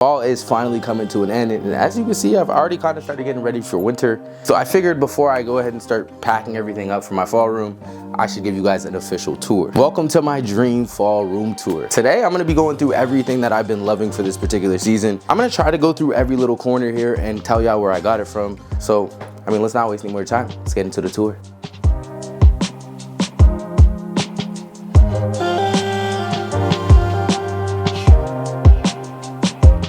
Fall is finally coming to an end, and as you can see, I've already kind of started getting ready for winter. So I figured before I go ahead and start packing everything up for my fall room, I should give you guys an official tour. Welcome to my dream fall room tour. Today, I'm gonna be going through everything that I've been loving for this particular season. I'm gonna try to go through every little corner here and tell y'all where I got it from. So, let's not waste any more time. Let's get into the tour.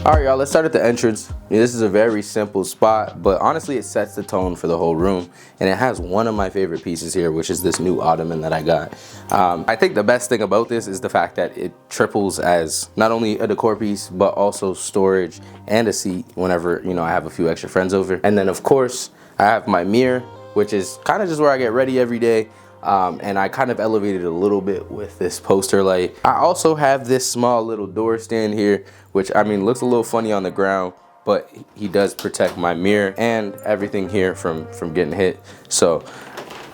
All right, y'all, let's start at the entrance. This is a very simple spot, but honestly, it sets the tone for the whole room. And it has one of my favorite pieces here, which is this new ottoman that I got. I think the best thing about this is the fact that it triples as not only a decor piece, but also storage and a seat whenever, I have a few extra friends over. And then of course, I have my mirror, which is kind of just where I get ready every day. And I kind of elevated it a little bit with this poster light. I also have this small little door stand here, which looks a little funny on the ground, but he does protect my mirror and everything here from getting hit. So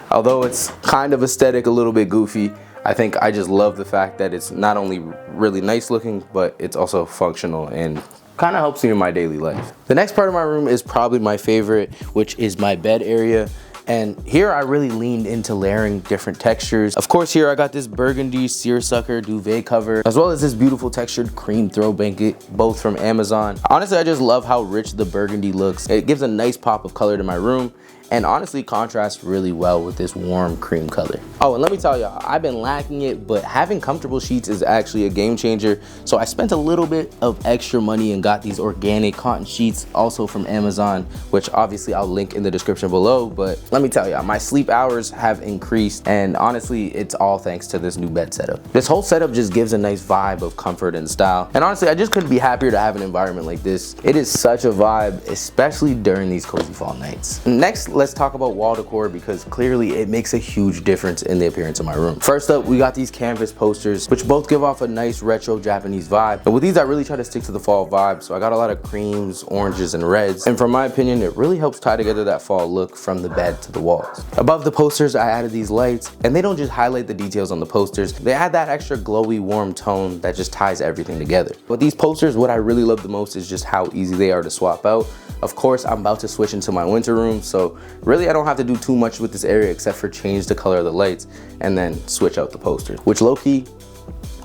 although it's kind of aesthetic, a little bit goofy, I think I just love the fact that it's not only really nice looking, but it's also functional and kind of helps me in my daily life. The next part of my room is probably my favorite, which is my bed area. And here I really leaned into layering different textures. Of course, here I got this burgundy seersucker duvet cover, as well as this beautiful textured cream throw blanket, both from Amazon. Honestly, I just love how rich the burgundy looks. It gives a nice pop of color to my room, and honestly contrasts really well with this warm cream color. Oh, and let me tell y'all, I've been lacking it, but having comfortable sheets is actually a game changer. So I spent a little bit of extra money and got these organic cotton sheets, also from Amazon, which obviously I'll link in the description below. But let me tell y'all, my sleep hours have increased, and honestly, it's all thanks to this new bed setup. This whole setup just gives a nice vibe of comfort and style. And honestly, I just couldn't be happier to have an environment like this. It is such a vibe, especially during these cozy fall nights. Next, let's talk about wall decor, because clearly it makes a huge difference in the appearance of my room. First up, we got these canvas posters, which both give off a nice retro Japanese vibe. But with these, I really try to stick to the fall vibe. So I got a lot of creams, oranges, and reds. And from my opinion, it really helps tie together that fall look from the bed to the walls. Above the posters, I added these lights, and they don't just highlight the details on the posters. They add that extra glowy, warm tone that just ties everything together. But these posters, what I really love the most is just how easy they are to swap out. Of course, I'm about to switch into my winter room, so really I don't have to do too much with this area except for change the color of the lights and then switch out the posters, which low-key,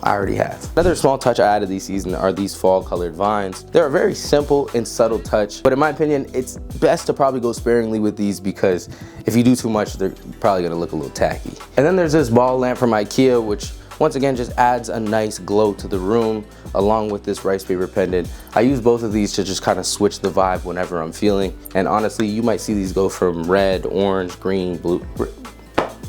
I already have. Another small touch I added this season are these fall colored vines. They're a very simple and subtle touch, but in my opinion, it's best to probably go sparingly with these because if you do too much, they're probably gonna look a little tacky. And then there's this ball lamp from IKEA, which once again just adds a nice glow to the room, along with this rice paper pendant. I use both of these to just kind of switch the vibe whenever I'm feeling. And honestly, you might see these go from red, orange, green, blue,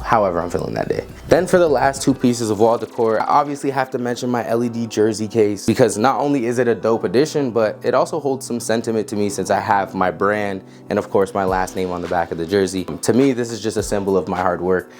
however I'm feeling that day. Then for the last two pieces of wall decor, I obviously have to mention my LED jersey case, because not only is it a dope addition, but it also holds some sentiment to me since I have my brand and of course my last name on the back of the jersey. To me, this is just a symbol of my hard work.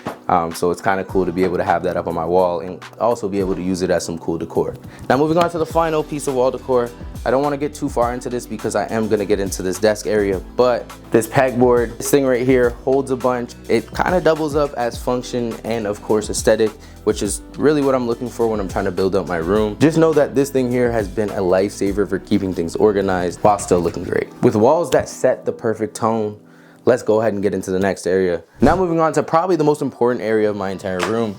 So it's kind of cool to be able to have that up on my wall and also be able to use it as some cool decor. Now moving on to the final piece of wall decor. I don't want to get too far into this because I am going to get into this desk area, but this pegboard, this thing right here holds a bunch. It kind of doubles up as function and of course aesthetic, which is really what I'm looking for when I'm trying to build up my room. Just know that this thing here has been a lifesaver for keeping things organized while still looking great. With walls that set the perfect tone, let's go ahead and get into the next area. Now moving on to probably the most important area of my entire room,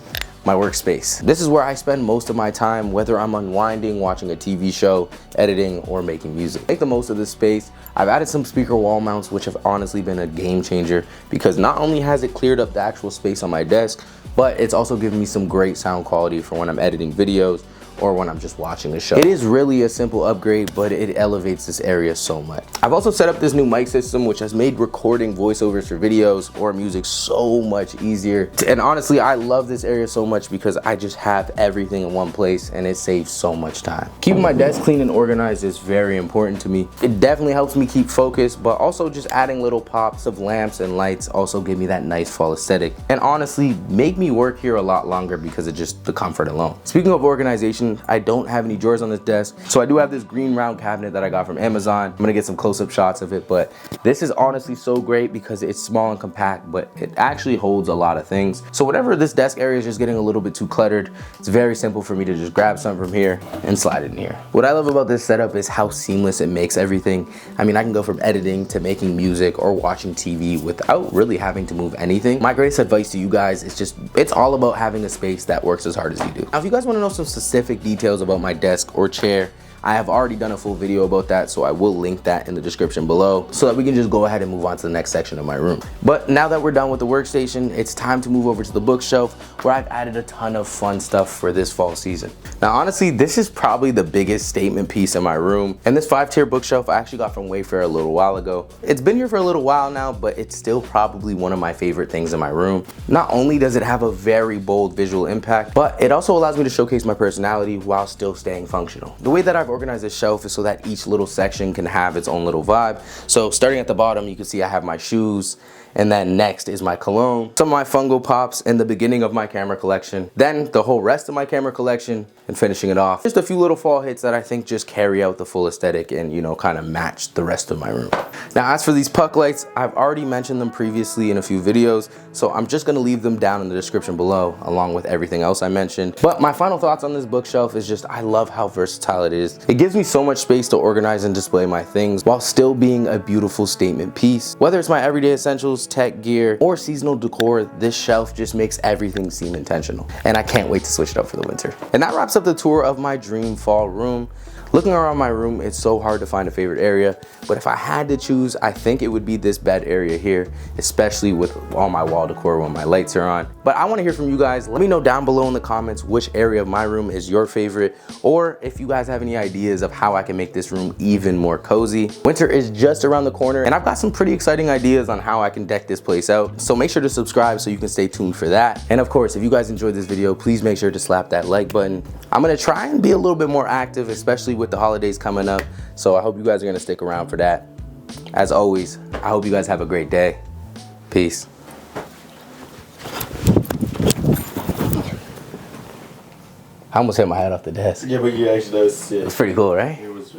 my workspace. This is where I spend most of my time, whether I'm unwinding, watching a TV show, editing, or making music. Make the most of this space. I've added some speaker wall mounts, which have honestly been a game changer because not only has it cleared up the actual space on my desk, but it's also given me some great sound quality for when I'm editing videos or when I'm just watching a show. It is really a simple upgrade, but it elevates this area so much. I've also set up this new mic system, which has made recording voiceovers for videos or music so much easier. And honestly, I love this area so much because I just have everything in one place and it saves so much time. Keeping my desk clean and organized is very important to me. It definitely helps me keep focused, but also just adding little pops of lamps and lights also give me that nice fall aesthetic. And honestly, make me work here a lot longer because of just the comfort alone. Speaking of organization, mentioned, I don't have any drawers on this desk. So I do have this green round cabinet that I got from Amazon. I'm gonna get some close-up shots of it, but this is honestly so great because it's small and compact, but it actually holds a lot of things. So whenever this desk area is just getting a little bit too cluttered, it's very simple for me to just grab something from here and slide it in here. What I love about this setup is how seamless it makes everything. I mean, I can go from editing to making music or watching TV without really having to move anything. My greatest advice to you guys is just, it's all about having a space that works as hard as you do. Now, if you guys want to know some specific details about my desk or chair, I have already done a full video about that, so I will link that in the description below so that we can just go ahead and move on to the next section of my room. But now that we're done with the workstation, it's time to move over to the bookshelf where I've added a ton of fun stuff for this fall season. Now, honestly, this is probably the biggest statement piece in my room. And this 5-tier bookshelf I actually got from Wayfair a little while ago. It's been here for a little while now, but it's still probably one of my favorite things in my room. Not only does it have a very bold visual impact, but it also allows me to showcase my personality while still staying functional. The way that I've organized this shelf is so that each little section can have its own little vibe. So starting at the bottom, you can see I have my shoes, and then next is my cologne, some of my Fungo Pops, and the beginning of my camera collection. Then the whole rest of my camera collection, and finishing it off, just a few little fall hits that I think just carry out the full aesthetic and, you know, kind of match the rest of my room. Now, as for these puck lights, I've already mentioned them previously in a few videos, so I'm just gonna leave them down in the description below, along with everything else I mentioned. But my final thoughts on this bookshelf is just, I love how versatile it is. It gives me so much space to organize and display my things while still being a beautiful statement piece. Whether it's my everyday essentials, tech gear, or seasonal decor, this shelf just makes everything seem intentional. And I can't wait to switch it up for the winter. And that wraps up the tour of my dream fall room. Looking around my room, it's so hard to find a favorite area, but if I had to choose, I think it would be this bed area here, especially with all my wall decor when my lights are on. But I want to hear from you guys. Let me know down below in the comments which area of my room is your favorite, or if you guys have any ideas of how I can make this room even more cozy. Winter is just around the corner, and I've got some pretty exciting ideas on how I can deck this place out, so make sure to subscribe so you can stay tuned for that. And of course, if you guys enjoyed this video, please make sure to slap that like button. I'm gonna try and be a little bit more active, especially with the holidays coming up, so I hope you guys are gonna stick around for that. As always, I hope you guys have a great day. Peace. I almost hit my head off the desk. Yeah, but you actually, that was sick. It's pretty cool, right? It was